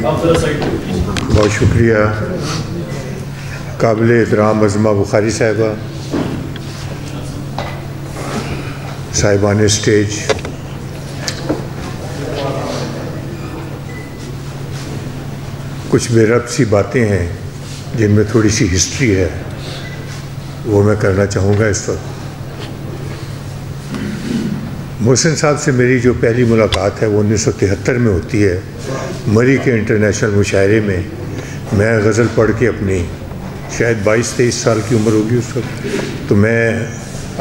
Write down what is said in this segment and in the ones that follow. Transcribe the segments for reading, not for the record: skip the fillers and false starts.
بہت شکریہ قابل احترام عظمہ بخاری صاحبہ، صاحبان اسٹیج، کچھ بے ربط سی باتیں ہیں جن میں تھوڑی سی ہسٹری ہے، وہ میں کرنا چاہوں گا اس وقت۔ محسن صاحب سے میری جو پہلی ملاقات ہے وہ 1973 میں ہوتی ہے، مری کے انٹرنیشنل مشاعرے میں۔ میں غزل پڑھ کے اپنی شاید 22-23 سال کی عمر ہوگی اس وقت، تو میں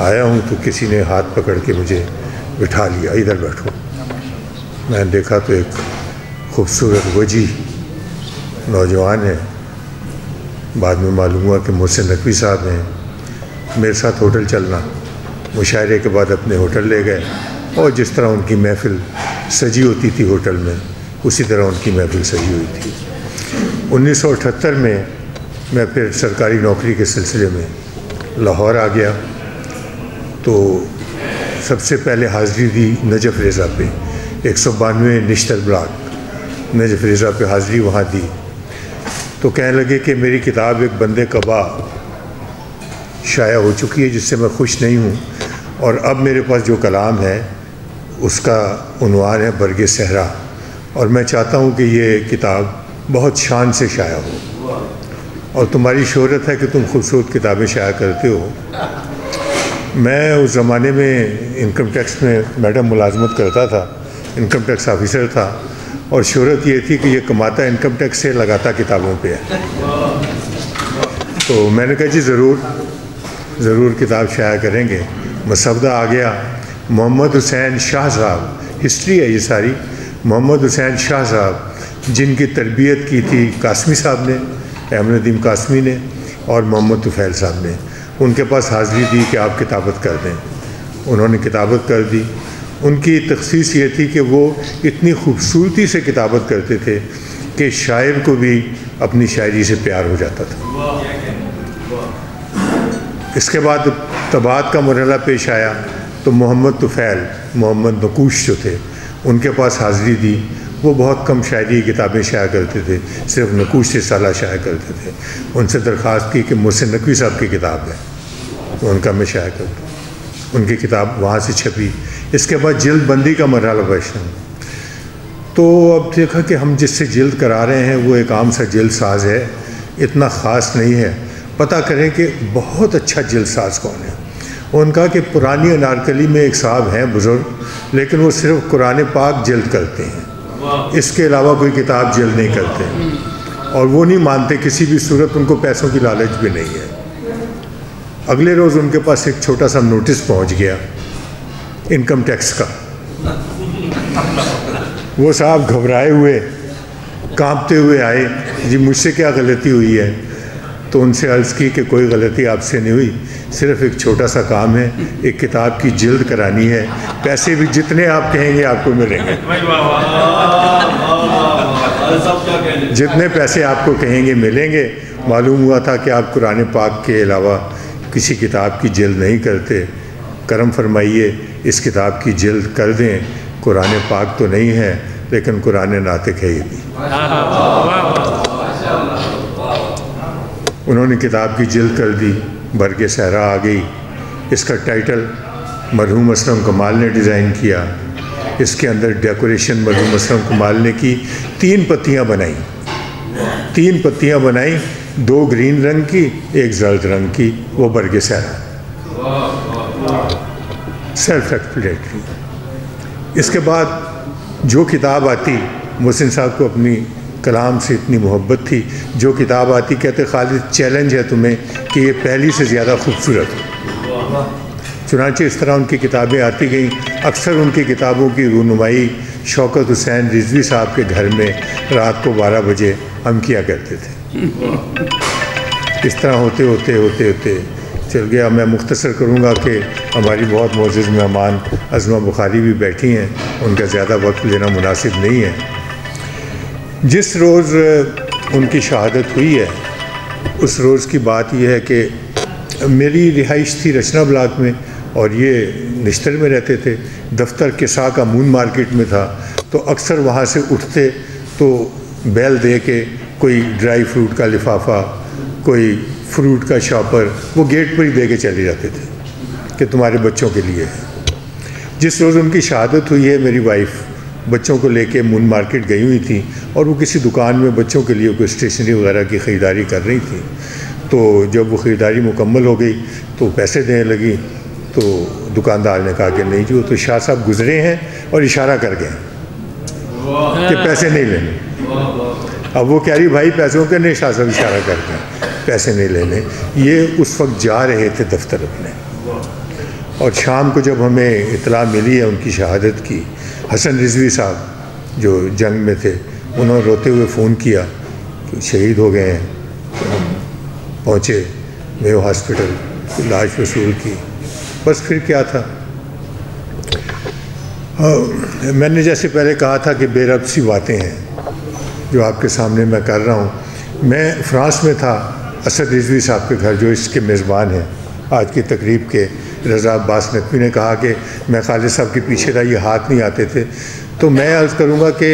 آیا ہوں تو کسی نے ہاتھ پکڑ کے مجھے بٹھا لیا، ادھر بیٹھو۔ میں نے دیکھا تو ایک خوبصورت وجی نوجوان ہے، بعد میں معلوم ہوا کہ محسن نقوی صاحب ہیں۔ میرے ساتھ ہوٹل چلنا، مشاعرے کے بعد اپنے ہوٹل لے گئے، اور جس طرح ان کی محفل سجی ہوتی تھی ہوٹل میں، اسی طرح ان کی محفل سجی ہوئی تھی۔ 1978 میں پھر سرکاری نوکری کے سلسلے میں لاہور آ گیا، تو سب سے پہلے حاضری دی نجف رضا پہ، 192 نشتر بلاک نجف رضا پہ حاضری وہاں دی۔ تو کہنے لگے کہ میری کتاب ایک بندے قبا شائع ہو چکی ہے جس سے میں خوش نہیں ہوں، اور اب میرے پاس جو کلام ہے اس کا عنوان ہے برگ صحرا، اور میں چاہتا ہوں کہ یہ کتاب بہت شان سے شائع ہو، اور تمہاری شہرت ہے کہ تم خوبصورت کتابیں شائع کرتے ہو۔ میں اس زمانے میں انکم ٹیکس میں میڈم ملازمت کرتا تھا، انکم ٹیکس آفیسر تھا، اور شہرت یہ تھی کہ یہ کماتا انکم ٹیکس سے، لگاتا کتابوں پہ ہے۔ تو میں نے کہا جی ضرور کتاب شائع کریں گے۔ مسودہ آ گیا۔ محمد حسین شاہ صاحب، ہسٹری ہے یہ ساری، محمد حسین شاہ صاحب جن کی تربیت کی تھی قاسمی صاحب نے، احمد ندیم قاسمی نے، اور محمد طفیل صاحب نے، ان کے پاس حاضری دی کہ آپ کتابت کر دیں۔ انہوں نے کتابت کر دی۔ ان کی تخصیص یہ تھی کہ وہ اتنی خوبصورتی سے کتابت کرتے تھے کہ شاعر کو بھی اپنی شاعری سے پیار ہو جاتا تھا۔ اس کے بعد طباعت کا مرحلہ پیش آیا، تو محمد طفیل، محمد نقوش جو تھے، ان کے پاس حاضری دی۔ وہ بہت کم شاعری کتابیں شائع کرتے تھے، صرف نقوش رسالہ شائع کرتے تھے۔ ان سے درخواست کی کہ محسن نقوی صاحب کی کتاب ہے، ان کا میں شائع کرتا ہوں۔ ان کی کتاب وہاں سے چھپی۔ اس کے بعد جلد بندی کا مرحلہ پیش آیا، تو اب دیکھا کہ ہم جس سے جلد کرا رہے ہیں وہ ایک عام سا جلد ساز ہے، اتنا خاص نہیں ہے، پتہ کریں کہ بہت اچھا جلد ساز کون ہے۔ ان کا کہ پرانی انارکلی میں ایک صاحب ہیں بزرگ، لیکن وہ صرف قرآن پاک جلد کرتے ہیں، اس کے علاوہ کوئی کتاب جلد نہیں کرتے، اور وہ نہیں مانتے کسی بھی صورت، ان کو پیسوں کی لالچ بھی نہیں ہے۔ اگلے روز ان کے پاس ایک چھوٹا سا نوٹس پہنچ گیا انکم ٹیکس کا۔ وہ صاحب گھبرائے ہوئے، کانپتے ہوئے آئے، جی مجھ سے کیا غلطی ہوئی ہے؟ تو ان سے عرض کی کہ کوئی غلطی آپ سے نہیں ہوئی، صرف ایک چھوٹا سا کام ہے، ایک کتاب کی جلد کرانی ہے، پیسے بھی جتنے آپ کہیں گے آپ کو ملیں گے، جتنے پیسے آپ کو کہیں گے ملیں گے۔ معلوم ہوا تھا کہ آپ قرآن پاک کے علاوہ کسی کتاب کی جلد نہیں کرتے، کرم فرمائیے اس کتاب کی جلد کر دیں۔ قرآن پاک تو نہیں ہے لیکن قرآن ناطق ہے یہ بھی۔ انہوں نے کتاب کی جلد کر دی، برگ صحرا آ گئی۔ اس کا ٹائٹل مرحوم اسلم کمال نے ڈیزائن کیا، اس کے اندر ڈیکوریشن مرحوم اسلم کمال نے کی۔ 3 پتیاں بنائیں، 3 پتیاں بنائیں، 2 گرین رنگ کی، 1 زرد رنگ کی، وہ برگ صحرا، سیلف ایکسپلیٹری۔ اس کے بعد جو کتاب آتی، محسن صاحب کو اپنی کلام سے اتنی محبت تھی، جو کتاب آتی کہتے خالد چیلنج ہے تمہیں کہ یہ پہلی سے زیادہ خوبصورت ہو۔ چنانچہ اس طرح ان کی کتابیں آتی گئیں۔ اکثر ان کی کتابوں کی رونمائی شوکت حسین رضوی صاحب کے گھر میں رات کو 12 بجے ہم کیا کرتے تھے۔ اس طرح ہوتے چل گیا۔ میں مختصر کروں گا کہ ہماری بہت معزز مہمان عظمہ بخاری بھی بیٹھی ہیں، ان کا زیادہ وقت لینا مناسب نہیں ہے۔ جس روز ان کی شہادت ہوئی ہے اس روز کی بات یہ ہے کہ میری رہائش تھی رچنا بلاک میں اور یہ نشتر میں رہتے تھے۔ دفتر کسا کا مون مارکیٹ میں تھا، تو اکثر وہاں سے اٹھتے تو بیل دے کے کوئی ڈرائی فروٹ کا لفافہ، کوئی فروٹ کا شاپر، وہ گیٹ پر ہی دے کے چلے جاتے تھے کہ تمہارے بچوں کے لیے ہے۔ جس روز ان کی شہادت ہوئی ہے، میری وائف بچوں کو لے کے مون مارکیٹ گئی ہوئی تھی اور وہ کسی دکان میں بچوں کے لیے کوئی اسٹیشنری وغیرہ کی خریداری کر رہی تھی۔ تو جب وہ خریداری مکمل ہو گئی تو پیسے دینے لگی، تو دکاندار نے کہا کہ نہیں جی، وہ تو شاہ صاحب گزرے ہیں اور اشارہ کر گئے کہ پیسے نہیں لینے۔ اب وہ کہہ رہی بھائی پیسوں کے، نہیں شاہ صاحب اشارہ کر گئے پیسے نہیں لینے۔ یہ اس وقت جا رہے تھے دفتر اپنے، اور شام کو جب ہمیں اطلاع ملی ہے ان کی شہادت کی، حسن رضوی صاحب جو جنگ میں تھے، انہوں نے روتے ہوئے فون کیا کہ شہید ہو گئے ہیں۔ ہم پہنچے میو ہاسپٹل، لاش وصول کی، بس پھر کیا تھا۔ میں نے جیسے پہلے کہا تھا کہ بے ربط سی باتیں ہیں جو آپ کے سامنے میں کر رہا ہوں۔ میں فرانس میں تھا اسد رضوی صاحب کے گھر، جو اس کے میزبان ہیں آج کی تقریب کے، رضا عباس نقوی نے کہا کہ میں خالد صاحب کے پیچھے تھا، یہ ہاتھ نہیں آتے تھے۔ تو میں عرض کروں گا کہ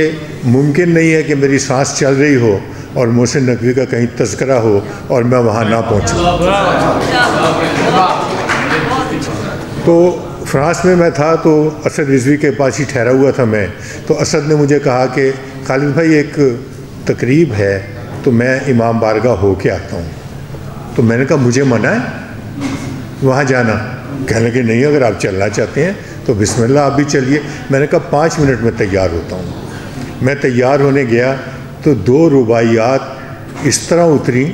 ممکن نہیں ہے کہ میری سانس چل رہی ہو اور محسن نقوی کا کہیں تذکرہ ہو اور میں وہاں نہ پہنچوں۔ تو فرانس میں تھا تو اسد رضوی کے پاس ہی ٹھہرا ہوا تھا میں، تو اسد نے مجھے کہا کہ خالد بھائی ایک تقریب ہے تو میں امام بارگاہ ہو کے آتا ہوں۔ تو میں نے کہا مجھے منع ہے وہاں جانا؟ کہنے لگے نہیں، اگر آپ چلنا چاہتے ہیں تو بسم اللہ آپ بھی چلیے۔ میں نے کہا 5 منٹ میں تیار ہوتا ہوں۔ میں تیار ہونے گیا تو 2 رباعیات اس طرح اتری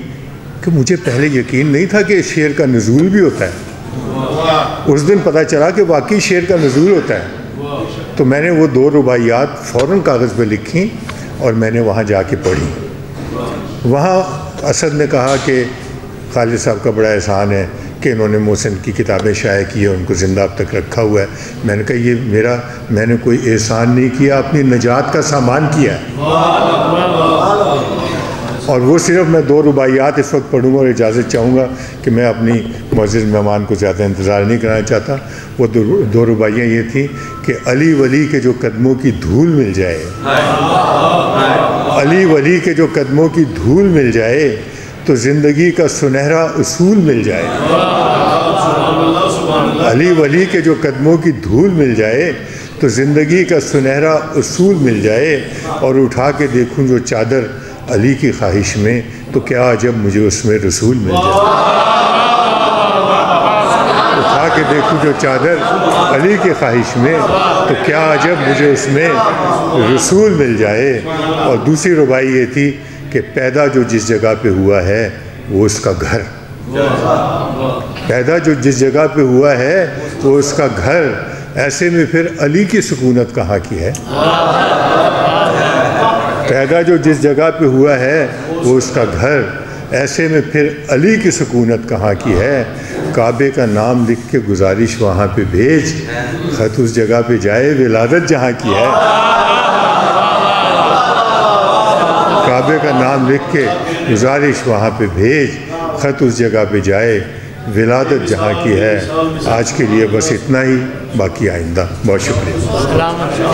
کہ مجھے پہلے یقین نہیں تھا کہ شعر کا نزول بھی ہوتا ہے۔ اس دن پتہ چلا کہ واقعی شعر کا نزول ہوتا ہے۔ تو میں نے وہ 2 رباعیات فوراً کاغذ پہ لکھی اور میں نے وہاں جا کے پڑھی۔ وہاں اسد نے کہا کہ خالد صاحب کا بڑا احسان ہے کہ انہوں نے محسن کی کتابیں شائع کی ہیں، ان کو زندہ اب تک رکھا ہوا ہے۔ میں نے کہا یہ میں نے کوئی احسان نہیں کیا، اپنی نجات کا سامان کیا ہے۔ اور وہ صرف میں 2 رباعیات اس وقت پڑھوں گا اور اجازت چاہوں گا کہ میں اپنی معزز مہمان کو زیادہ انتظار نہیں کرانا چاہتا۔ وہ 2 رباعیاں یہ تھیں کہ علی ولی کے جو قدموں کی دھول مل جائے، علی ولی کے جو قدموں کی دھول مل جائے تو زندگی کا سنہرا اصول مل جائے۔ علی ولی کے جو قدموں کی دھول مل جائے تو زندگی کا سنہرا اصول مل جائے، اور اٹھا کے دیکھوں جو چادر علی کی خواہش میں تو کیا عجب مجھے اس میں رسول مل جائے۔ اٹھا کے دیکھوں جو چادر علی کی خواہش میں تو کیا عجب مجھے اس میں رسول مل جائے۔ اور دوسری رباعی یہ تھی کہ پیدا جو جس جگہ پہ ہوا ہے وہ اس کا گھر، پیدا جو جس جگہ پہ ہوا ہے وہ اس کا گھر، ایسے میں پھر علی کی سکونت کہاں کی ہے۔ پیدا جو جس جگہ پہ ہوا ہے وہ اس کا گھر، ایسے میں پھر علی کی سکونت کہاں کی ہے۔ کعبے کا نام لکھ کے گزارش وہاں پہ بھیج، خط اس جگہ پہ جائے ولادت جہاں کی ہے۔ کعبے کا نام لکھ کے گزارش وہاں پہ بھیج، خط اس جگہ پہ جائے ولادت جہاں کی ہے۔ آج کے لیے بس اتنا ہی، باقی آئندہ۔ بہت شکریہ۔